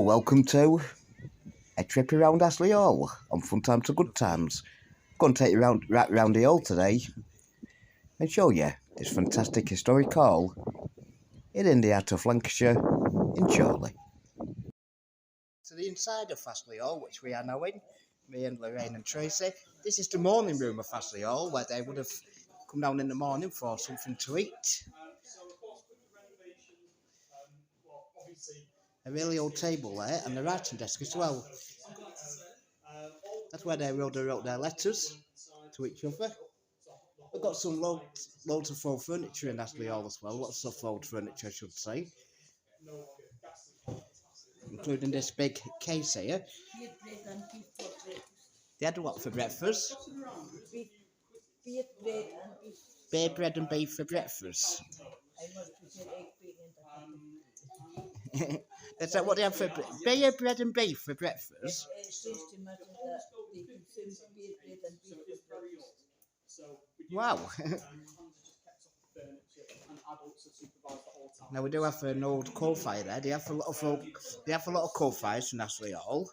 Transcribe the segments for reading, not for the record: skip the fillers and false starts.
welcome to a trip around Astley Hall on Fun Times to Good Times. I'm going to take you round the hall today and show you this fantastic historic hall in the heart of Lancashire in Chorley. To the inside of Astley Hall, which we are now in, me and Lorraine and Tracy. This is the morning room of Astley Hall, where they would have come down in the morning for something to eat. A really old table there, and the writing desk as well. That's where they wrote their letters to each other. We've got some loads of old furniture in Astley Hall as well, lots of old furniture I should say. Including this big case here. They had what for breakfast? Beer, bread and beef for breakfast. Is that what they have for beer, bread and beef for breakfast? Wow. Now we do have an old coal fire there. They have a lot of coal fires in Astley Hall.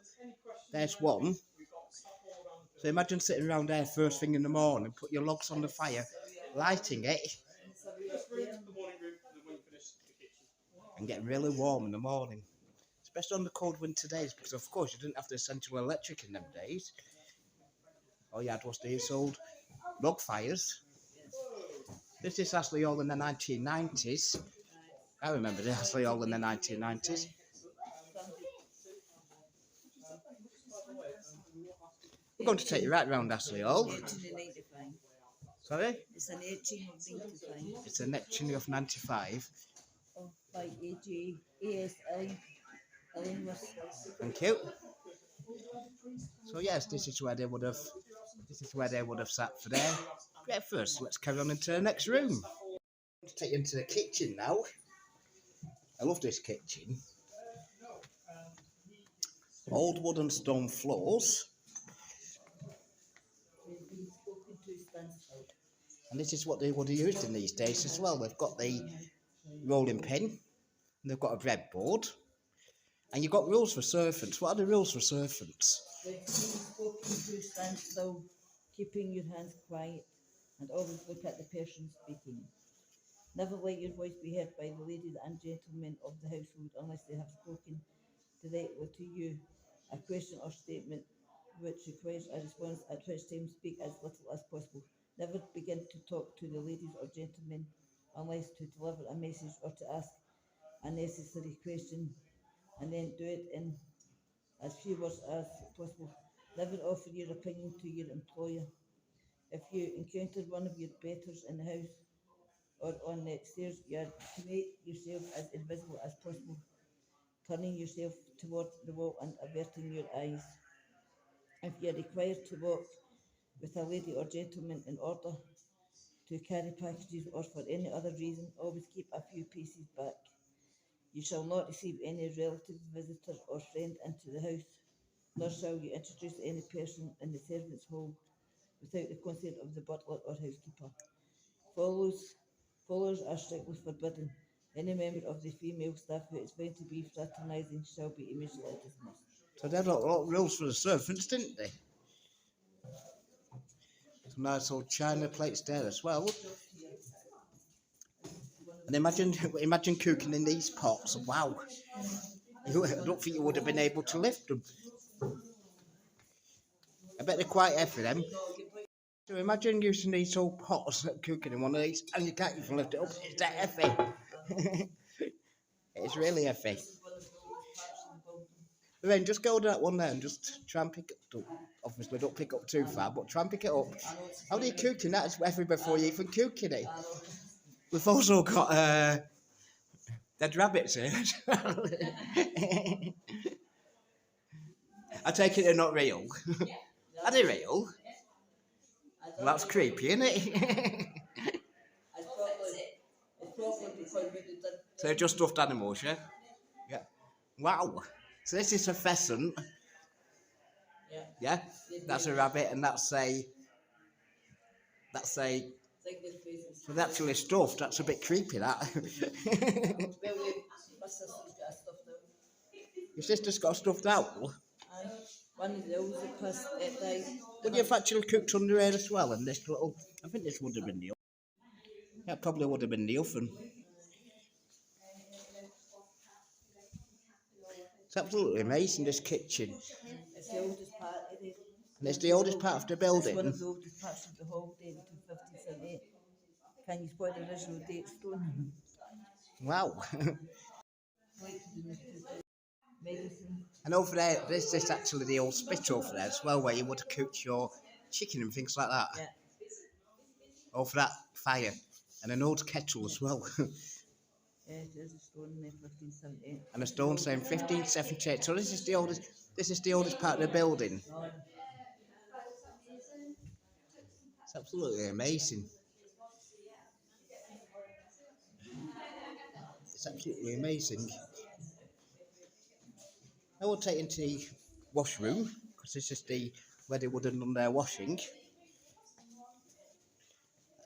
There's one. So imagine sitting around there first thing in the morning, put your logs on the fire, lighting it, and getting really warm in the morning. Especially on the cold winter days, because of course you didn't have the central electric in them days. All you had was these old log fires. This is Astley Hall in the 1990s. I remember the Astley Hall in the 1990s. We're going to take you right round Astley Hall. Sorry? It's an etching of 95. It's an etching of 95. Oh, by A.J. A.S.I. Thank you. So yes, this is where they would have sat for their breakfast. Let's carry on into the next room. I'll take you into the kitchen now. I love this kitchen. Old wood and stone floors. And this is what they would have used in these days as well. They've got the rolling pin, and they've got a breadboard, and you've got rules for servants. What are the rules for servants? Stand still, keeping your hands quiet, and always look at the person speaking. Never let your voice be heard by the ladies and gentlemen of the household unless they have spoken directly to you. A question or statement which requires a response, at which time speak as little as possible. Never begin to talk to the ladies or gentlemen unless to deliver a message or to ask a necessary question, and then do it in as few words as possible. Never offer your opinion to your employer. If you encounter one of your betters in the house or on the stairs, you are to make yourself as invisible as possible, turning yourself toward the wall and averting your eyes. If you are required to walk with a lady or gentleman in order to carry packages or for any other reason, always keep a few paces back. You shall not receive any relative, visitor or friend into the house, nor shall you introduce any person in the servants' hall without the consent of the butler or housekeeper. Followers are strictly forbidden. Any member of the female staff who is found to be fraternising shall be immediately dismissed. So they had a lot of rules for the servants, didn't they? Some nice old china plates there as well. And imagine cooking in these pots. Wow. I don't think you would have been able to lift them. I bet they're quite heavy, them. So imagine using these old pots and cooking in one of these, and you can't even lift it up. It's that heavy. It's really heavy. Then just go to that one there and just try and pick it up. Obviously, don't pick up too far, but try and pick it up. How do you cooking that? It's heavy before you even cooking it. We've also got dead rabbits here. I take it they're not real. Are they real? Well, that's creepy, isn't it? So they're just stuffed animals, yeah? Yeah. Wow. So this is a pheasant. Yeah? That's a rabbit, and that's a... So they're actually stuffed. That's a bit creepy, that. Your sister's got a stuffed owl. Aye. One of the owls that passed it died. Would you have actually cooked under here as well? And this little, I think this would have been the oven. That probably would have been the oven. It's absolutely amazing, this kitchen. It's the oldest part of it. And it's the oldest part of the building. It's one of the oldest parts of the hall, dated to 1578. Can you spot the original date stone? Wow. Medicine. And over there, there's this actually the old spit over there as well, where you would have cooked your chicken and things like that. Yeah. Over that fire. And an old kettle as well. Yeah, there's a stone in there, 1578. And a stone saying 1578. So this is the oldest part of the building. It's absolutely amazing. It's absolutely amazing. I will take it into the washroom, because this is where they would have done their washing.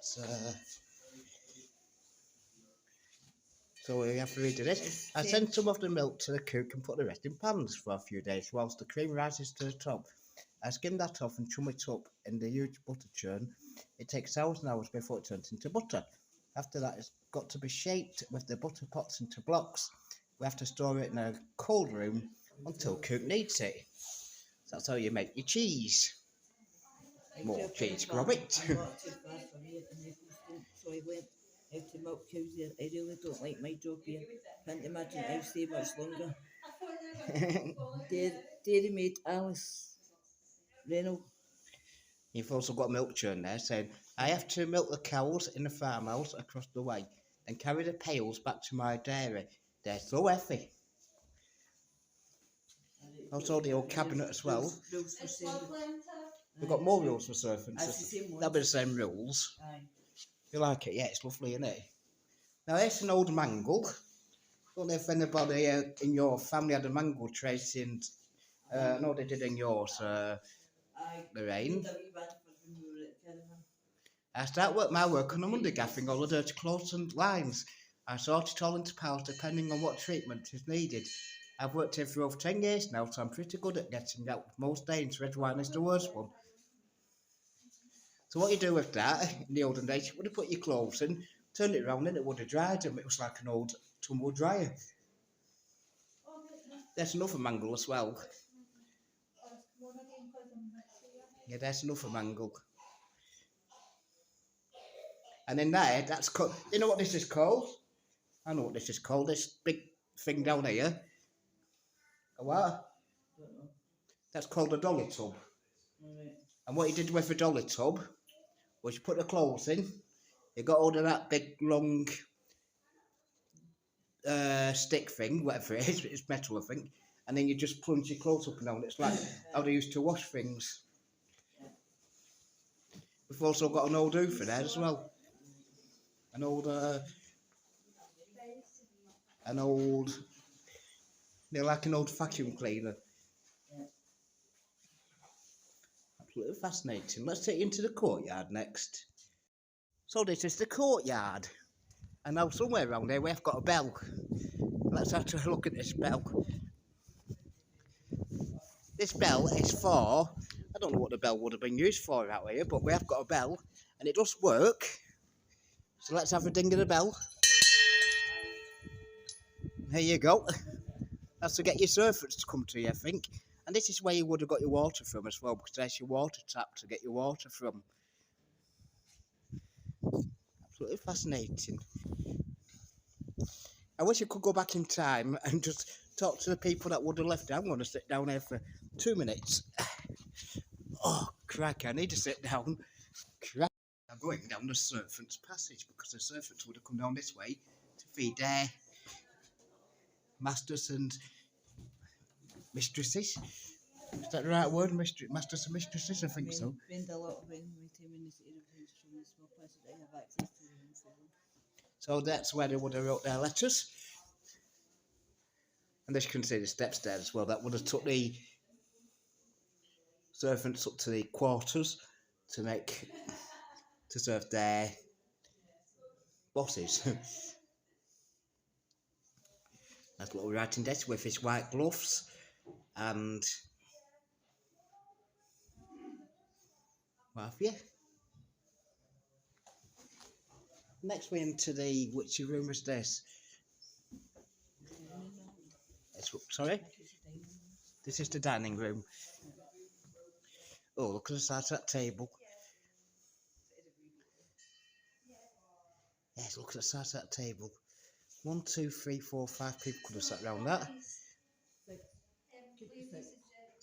So we have to read this. I send some of the milk to the cook and put the rest in pans for a few days whilst the cream rises to the top. I skim that off and chum it up in the huge butter churn. It takes hours and hours before it turns into butter. After that, it's got to be shaped with the butter pots into blocks. We have to store it in a cold room until cook needs it. So that's how you make your cheese. More cheese, grab it. So I went out to milk cows there. I really don't like my job here. Can't imagine I'll stay much longer. Dairy maid Alice Reynolds. You've also got a milk churn there saying, I have to milk the cows in the farmhouse across the way and carry the pails back to my dairy. They're so heavy. Also the old cabinet as well. We've got more rules for servants. That'll be the same rules. Aye. You like it? Yeah, it's lovely, isn't it? Now, it's an old mangle. Don't know if anybody in your family had a mangle tracing. No, they did in yours, Lorraine. I start my work on a Monday gaffing all the dirty clothes and lines. I sort it all into piles depending on what treatment is needed. I've worked here for over 10 years now, so I'm pretty good at getting out with most days. Red wine is the worst one. So what you do with that, in the olden days, you would have put your clothes in, turned it around and it would have dried them. It was like an old tumble dryer. There's another mangle as well. Yeah, there's another mangle. And in there, that's called, you know what this is called? I know what this is called, this big thing down here. A what? That's called a dolly tub. Right. And what you did with a dolly tub was you put the clothes in, you got hold of that big long stick thing, whatever it is, it's metal I think, and then you just plunge your clothes up and down. It's like how they used to wash things. We've also got an old hoover there as well. An old, like an old vacuum cleaner. Absolutely fascinating. Let's take you into the courtyard next. So this is the courtyard. And now somewhere around here we've got a bell. Let's have a look at this bell. This bell is for, I don't know what the bell would have been used for out here, but we have got a bell and it does work. So let's have a ding of the bell. There you go. That's to get your servants to come to you, I think. And this is where you would have got your water from as well, because there's your water tap to get your water from. Absolutely fascinating. I wish I could go back in time and just talk to the people that would have left. I'm going to sit down here for 2 minutes. Oh, crack, I need to sit down. Crack. I'm going down the servants' passage because the servants would have come down this way to feed their masters and mistresses. Is that the right word? Masters and mistresses? I think so. Spend a lot of time in this area from the small passage I have access to. So that's where they would have wrote their letters. And as you can see, the steps there as well. That would have took the servants up to the quarters to serve their bosses. That's a little writing desk with his white gloves. and what have you. Next we're into the witchy room is this. Sorry? This is the dining room. Oh, look at the size of that table. Yes, look at the size of that table. 1, 2, 3, 4, 5 people could have sat around that.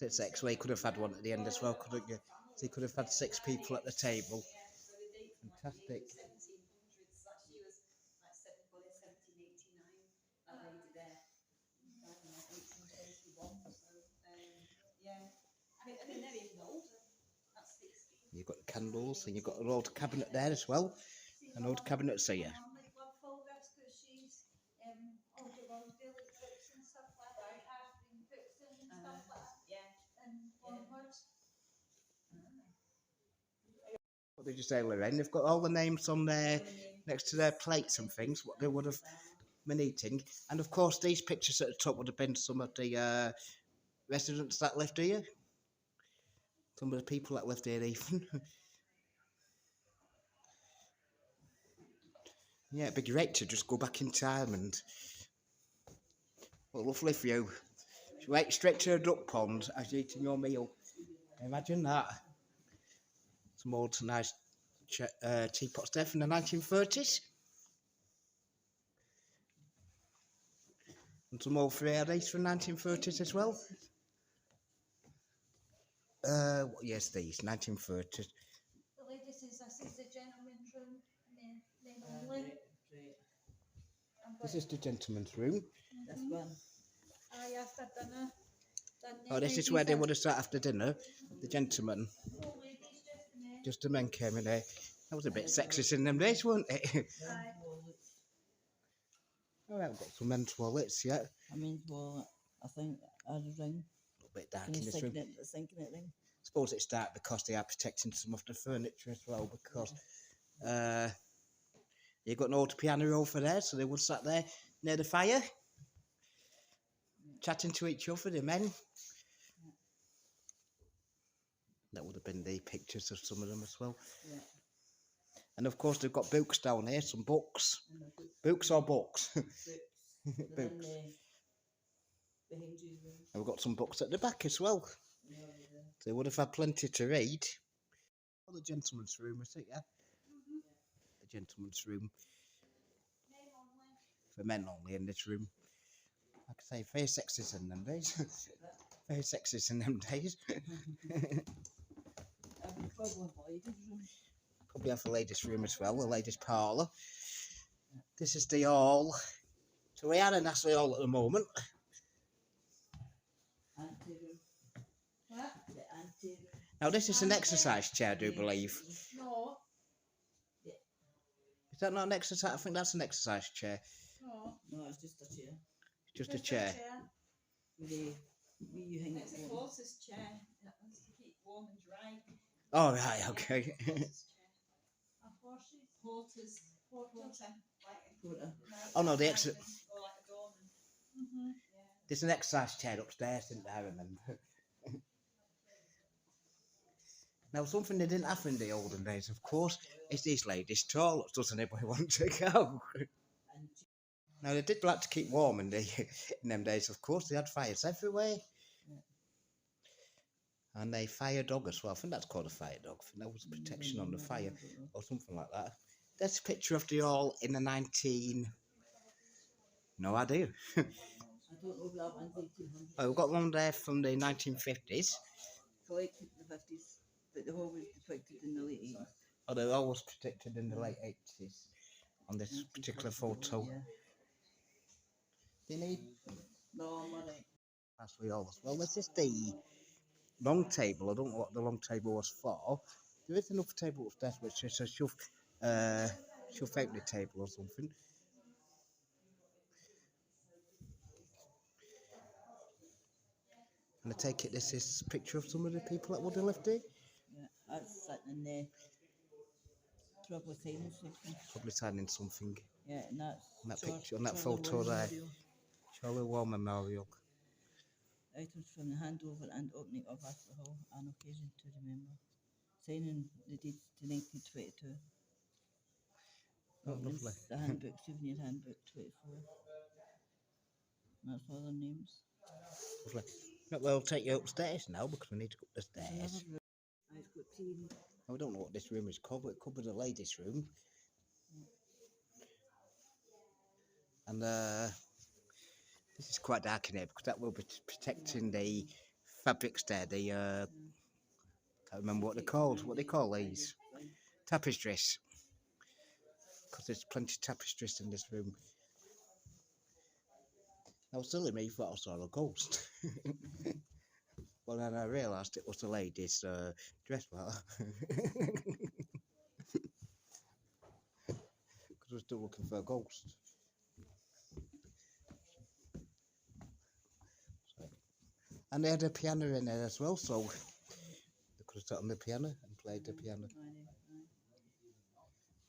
It's 6. Well, you could have had one at the end as well, couldn't you? So you could have had 6 people at the table. Fantastic. You've got the candles, and you've got an old cabinet there as well. An old cabinet, so yeah. What did you say, Lorraine? They've got all the names on there next to their plates and things, what they would have been eating. And of course, these pictures at the top would have been some of the residents that lived here. Some of the people that lived here, even. Yeah, it'd be great to just go back in time and... What a lovely view. Right straight to a duck pond as you're eating your meal. Imagine that. Some old nice teapots there from the 1930s. And some old Ferraris from 1930s as well. What year's these? 1930s. The lady says this is the gentleman's room, men only. This is the gentleman's room. This one. Aye, after dinner. Oh, this is where they would have sat after dinner. The gentlemen. No ladies, just the men. Just the men came in there. That was a bit sexist in them days, wasn't it? Aye. Oh, I've got some men's toilets, yeah. I mean, well, I think I had a ring. A little bit dark Can in you this room. sinking it ring? I suppose it's dark because they are protecting some of the furniture as well, because you've got an old piano over there, so they would sat there near the fire, chatting to each other, the men. That would have been the pictures of some of them as well. Yeah. And of course they've got books down here, some books. Books or books? Books. Behind you. And we've got some books at the back as well. So they would have had plenty to read. Oh, the gentleman's room, is it, yeah? The gentleman's room. For men only in this room. Like I say, very sexist in them days. Very sexist in them days. Probably have a ladies' room as well, a ladies' parlour. This is the hall. So we are in Astley Hall at the moment. What? Now this is an exercise chair, I do believe. No, Is that not an exercise? I think that's an exercise chair. no. No, it's just a chair. Just a chair. You hang It's it the on. closest chair that was to keep warm and dry. Oh, right, okay. Closest chair. A horses. Porters. Porter. Porter. Oh, no, the exit. Or like a doorman. Mm-hmm. Yeah. There's an exercise chair upstairs, isn't there, I remember? Now, something they didn't have in the olden days, of course, is these ladies' toilets. Does anybody want to go? Now, they did like to keep warm in them days, of course. They had fires everywhere. And a fire dog as well. I think that's called a fire dog. I think that was protection on the fire or something like that. There's a picture of the hall in the 19... No idea. I don't know if that one's 1800. Oh, we've got one there from the 1950s. Collected in the 50s, but the hall was depicted in the late 80s. Oh, they're always protected in the late 80s on this particular photo. Yeah. Do you need No, I'm alright. Astley Hall as well? This is the long table. I don't know what the long table was for. There is another table upstairs which is a shove out the table or something. And I take it this is a picture of some of the people that would have lived here. Yeah, that's sitting in the trouble signing section. Probably signing something. Yeah, and that's On that Chor- picture, on that Chorley photo War there. Memorial. Chorley War Memorial. items from the handover and opening of Astley Hall, an occasion to remember. Signing the deeds to 1922. Oh, Openings, lovely. the handbook, souvenir handbook 24. That's all their names. Lovely. Right, well, I'll take you upstairs now because we need to go up the There's another stairs. room. It's got TV. I don't know what this room is called, but it could be the ladies' room. And this is quite dark in here because that will be protecting the fabrics there. The can't remember what they're called. What they call these tapestries. Because there's plenty of tapestries in this room. I was silly me, thought I saw a ghost. Well, then I realised it was the ladies' dress. Well, because I was still looking for a ghost. And they had a piano in there as well, so they could have sat on the piano and played the piano.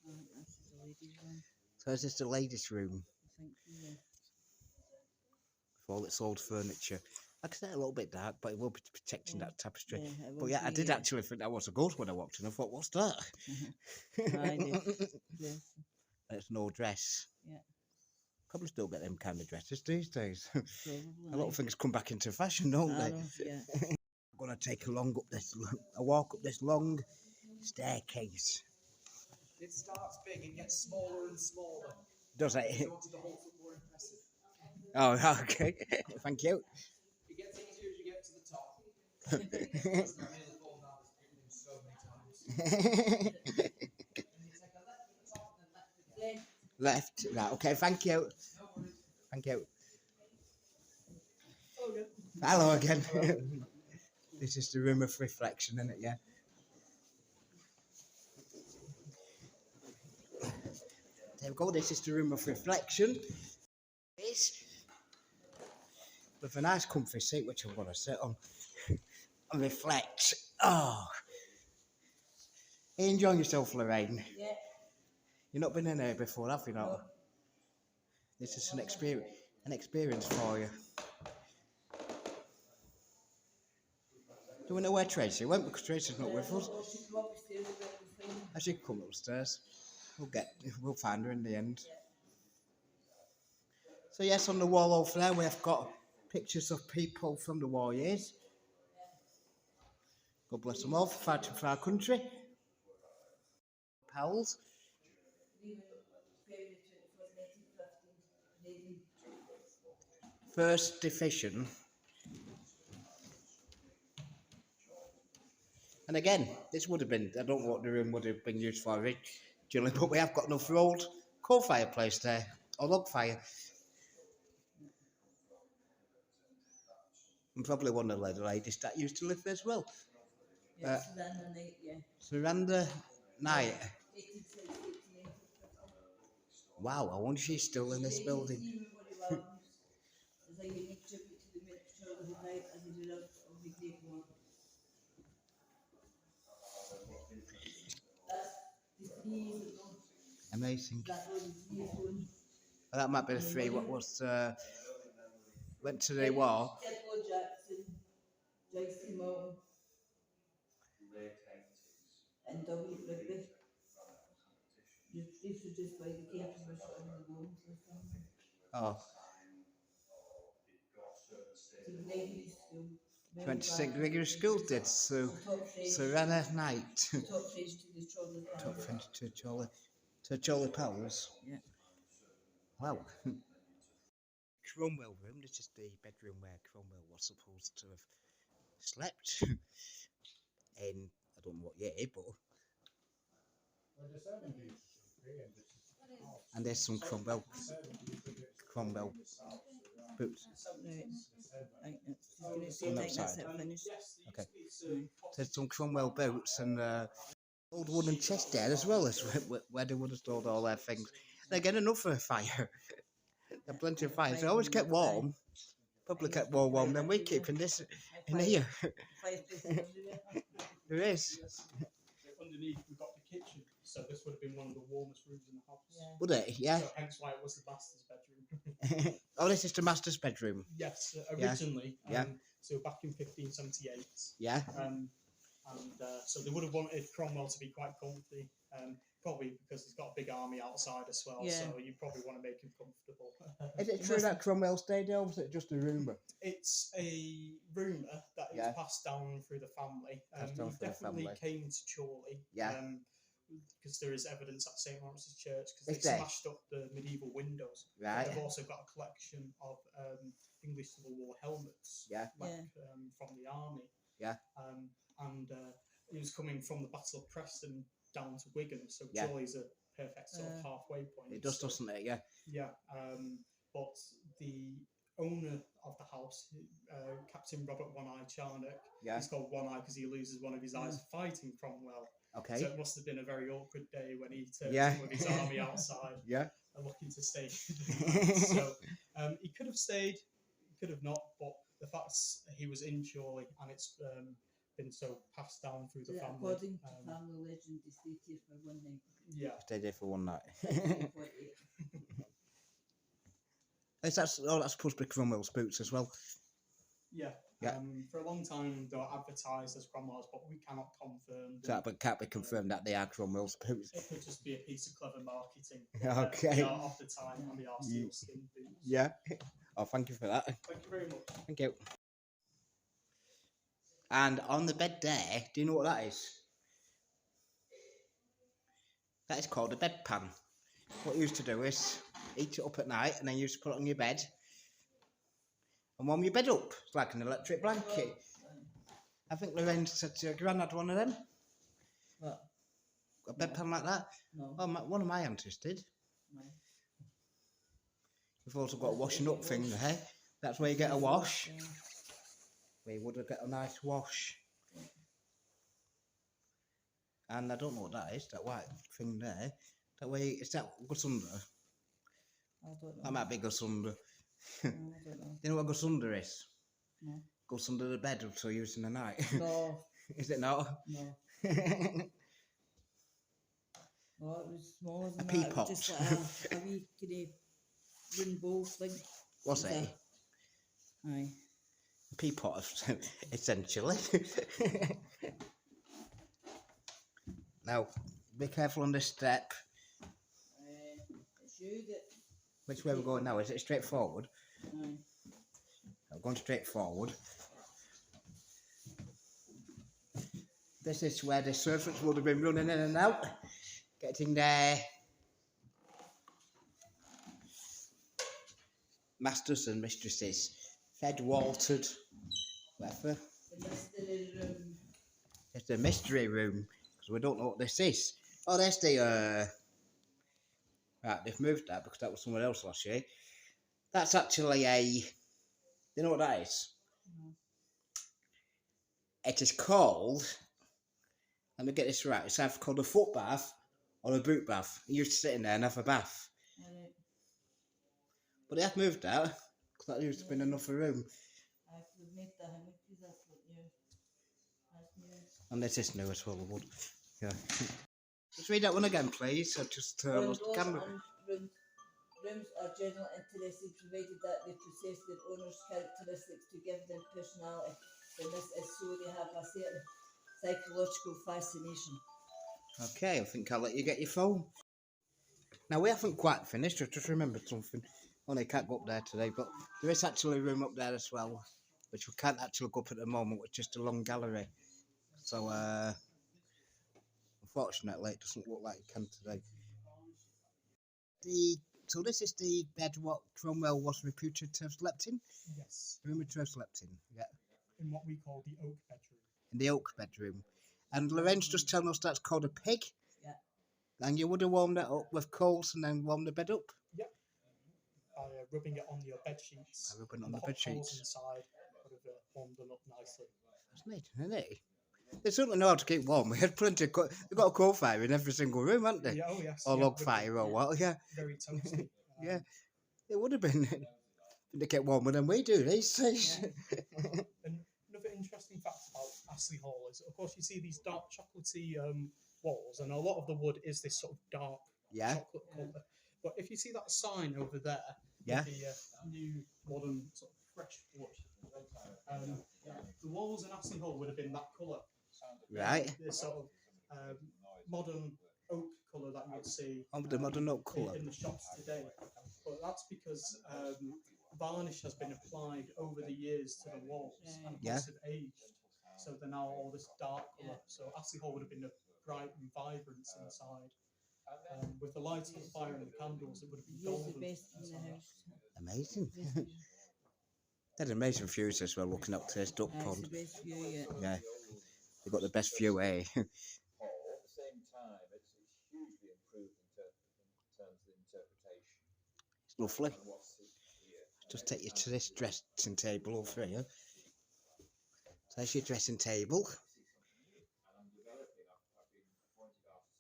I think this is the ladies' room. So is this the ladies' room I think so, yeah. with all its old furniture? Like I said, a little bit dark, but it will be protecting Yeah. that tapestry. Yeah, it But will yeah, I be, did actually think that was a ghost when I walked in. I thought, what's that? Aye, yes. It's no dress. Yeah. Probably still get them kind of dresses these days. Probably. A lot of things come back into fashion, don't I they? know, yeah. I'm gonna take a walk up this long staircase. It starts big and gets smaller and smaller. Does You it? wanted the whole foot more impressive. Oh, okay. Thank you. It gets easier as you get to the top. It's not nearly fallen down this building so many times. And you take a left at the top and then left again. Left. Right. Okay. Thank you. No worries. Thank you. Oh, no. Hello again. This is the room of reflection, isn't it? Yeah. There we go. This is the room of reflection. With a nice comfy seat, which I'm going to sit on and reflect. Oh, you enjoying yourself, Lorraine? Yeah. You've not been in here before, have you? Not. No. This is an experience for you. Do we know where Tracy went? Because Tracy's not with us. Oh, she's come upstairs, we'll find her. As she can come upstairs, we'll find her in the end. So yes, on the wall over there we have got pictures of people from the war years. God bless them all for fighting for our country. Pals. First division. And again, this would have been, I don't know what the room would have been used for originally, but we have got enough old coal fireplace there, or log fire. And probably one of the ladies that used to live there as well. Yeah, Savannah Knight, yeah. Surrender Knight. 1868. Wow, I wonder if she's still in this building. Is a unique tribute to the men of childhood who died as a result of the Great War. That's 3 years ago. Amazing. That was 3 years ago. That might be the three. What was went to the war? Edward Jackson, Joyce Moulton, and W. Rigby. These were just like the came to the shot in the bones or something. Oh, So the ladies school. went to St Gregory's School. Did so. Surrender Knight. Top phrase to the Chorley Top family. friend to Charlie Powers. Yeah. Wow. Cromwell room. This is the bedroom where Cromwell was supposed to have slept in. I don't know what year, but. And there's some Cromwell boots. Right. I was going to say, On I that think that's side. it finished. Okay. There's some Cromwell boots and old wooden chest there as well as where they would have stored all their things. And again, enough for a fire. There are plenty of fires. They always kept warm. Probably kept more warm than we keep in this in here. Fireplace everywhere. There is. Underneath we've got the kitchen. So this would have been one of the warmest rooms in the house. Yeah. Would it? Yeah. So hence why it was the master's bedroom. Oh, this is the master's bedroom. Yes, Yeah. originally. Yeah. So back in 1578. Yeah. So they would have wanted Cromwell to be quite comfy. Probably because he's got a big army outside as well. Yeah. So you probably want to make him comfortable. Is it true that Cromwell stayed there, or was it just a rumour? It's a rumour that it's Yeah. passed down through the family. Passed down He through the definitely family. came to Chorley. Yeah. Because there is evidence at St Lawrence's Church because Is they there? smashed up the medieval windows. Right. They've also got a collection of English Civil War helmets, Yeah. like Yeah. from the army. Yeah. And it was coming from the Battle of Preston down to Wigan, so Yeah. Chorley's a perfect sort of halfway point. It does, So, doesn't it? Yeah. yeah. But the owner of the house, Captain Robert One Eye Charnock, Yeah. he's called One Eye because he loses one of his eyes fighting Cromwell. Okay. So it must have been a very awkward day when he turned Yeah. up with his army outside Yeah. and looking to stay. So he could have stayed, he could have not, but the fact's he was in Chorley and it's been so passed down through the Yeah, family. according to family legend, they stayed here for one night. Yeah. Stayed there for one night. 1948. That's supposed to be Cromwell's boots as well. Yeah. Yeah. For a long time, they were advertised as Cromwell's, but we cannot confirm. So that can't be confirmed that they are Cromwell's boots. It could just be a piece of clever marketing. Okay. They are of the time and they are Ye- sealskin boots. Yeah. Oh, thank you for that. Thank you very much. Thank you. And on the bed there, do you know what that is? That is called a bedpan. What you used to do is eat it up at night and then you used to put it on your bed and warm your bed up. It's like an electric blanket. I think Lorraine said to your gran had one of them. What? Got a bedpan like that. No. Oh, one of my aunties did. No. We've also got a washing up thing there. That's where you get a wash. Yeah. We would have got a nice wash. And I don't know what that is, that white thing there. That way, is that goes under? I don't know. That might be goes under. No, I don't know. You know what goes under is? No. Goes under the bed to use in the night. No. Is it not? No. No, it was smaller than A that. It peapot. was just like a wee kind of wooden bowl thing. Was With it? Aye. A peapot, essentially. Now, be careful on this step. It's you that. Which way we're going now? Is it straight forward? Aye. I'm going straight forward. This is where the servants would have been running in and out, getting their masters and mistresses fed, watered, whatever. The mystery room. It's the mystery room because we don't know what this is. Oh, there's the right. They've moved that because that was somewhere else last year. That's actually a. You know what that is? No. It is called. Let me get this right. It's either called a foot bath or a boot bath. You used to sit in there and have a bath, Alright. but they have moved that because that used to be enough for a room. I've made the hammock, that's what new. That's new. And this is new as well. I would. Yeah. Just read that one again, please. I just lost the Windows camera. and rooms are general interesting provided that they possess their owner's characteristics to give them personality. When this is so, they have a certain psychological fascination. Okay, I think I'll let you get your phone. Now, we haven't quite finished. I've just remembered something. Only can't go up there today, but there is actually a room up there as well, which we can't actually go up at the moment, which is just a long gallery. So, unfortunately, it doesn't look like it can today. So this is the bed what Cromwell was reputed to have slept in? Yes. Rumored to have slept in, yeah. In what we call the oak bedroom. In the oak bedroom. And Lorraine's just telling us that's called a pig. Yeah. And you would have warmed that up with coals and then warmed the bed up. Yep. By rubbing it on your bed sheets. By rubbing it on And the hot bed coals sheets. inside would have warmed them up nicely. That's neat, isn't it? They certainly know how to keep warm. We had plenty of they've got a coal fire in every single room, haven't they? Yeah, oh yes. Or yeah, log would have fire or been what, yeah. Very toasty. Yeah. It would have been. They get warmer than we do these days. And another interesting fact about Astley Hall is, of course, you see these dark chocolatey walls, and a lot of the wood is this sort of dark Yeah. chocolate colour. But if you see that sign over there, Yeah. with the new modern sort of fresh wood, the walls in Astley Hall would have been that colour. Right. This sort of modern oak colour that you would see Oh, the modern oak colour. in the shops today. But that's because varnish has been applied over the years to the walls, and of course they've aged. So they're now all this dark colour. So Astley Hall would have been a bright and vibrant inside. With the lights on the fire and the candles, it would have been View's the golden. best in the house. Amazing. Best view. They had amazing views as well, looking up to this duck That's pond. the best view yet. Yeah. They've got the best view, eh? At the same time, it's hugely improved in terms of interpretation. It's lovely. And what's here. Just take you to this dressing table over here. So there's your dressing table.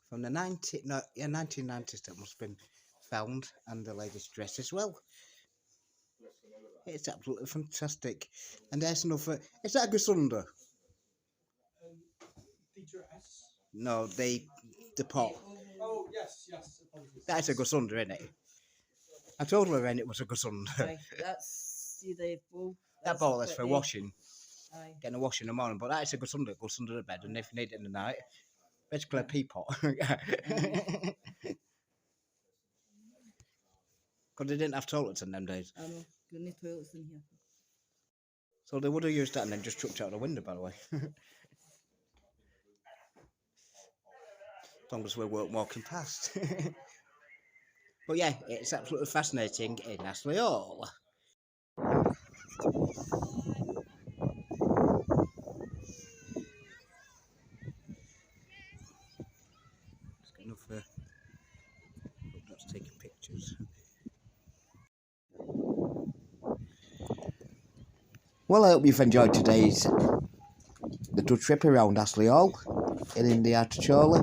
From the 1990s that must have been found, and the latest dress as well. It's absolutely fantastic. And there's another. Is that a Gasunder? The dress. No, the pot. Oh, yes. Apologies. That's a Gasunder, isn't it? I told Lorraine it was a Gasunder. Aye, that's, see the bowl. That bowl is for pretty. washing. Aye. Getting a wash in the morning, but that's a Gasunder. It goes under the bed, and if you need it in the night, basically a peapot. Because they didn't have toilets in them days. I know, got no toilets in here. So they would have used that and then just chucked it out the window, by the way. As long as we weren't walking past. But yeah, it's absolutely fascinating in Astley Hall. Just got enough hope that's taking pictures. Well, I hope you've enjoyed today's little trip around Astley Hall in the Heart of Chorley.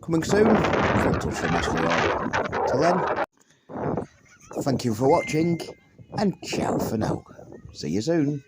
Coming soon, photos from Astley Hall. Till then, thank you for watching, and ciao for now. See you soon.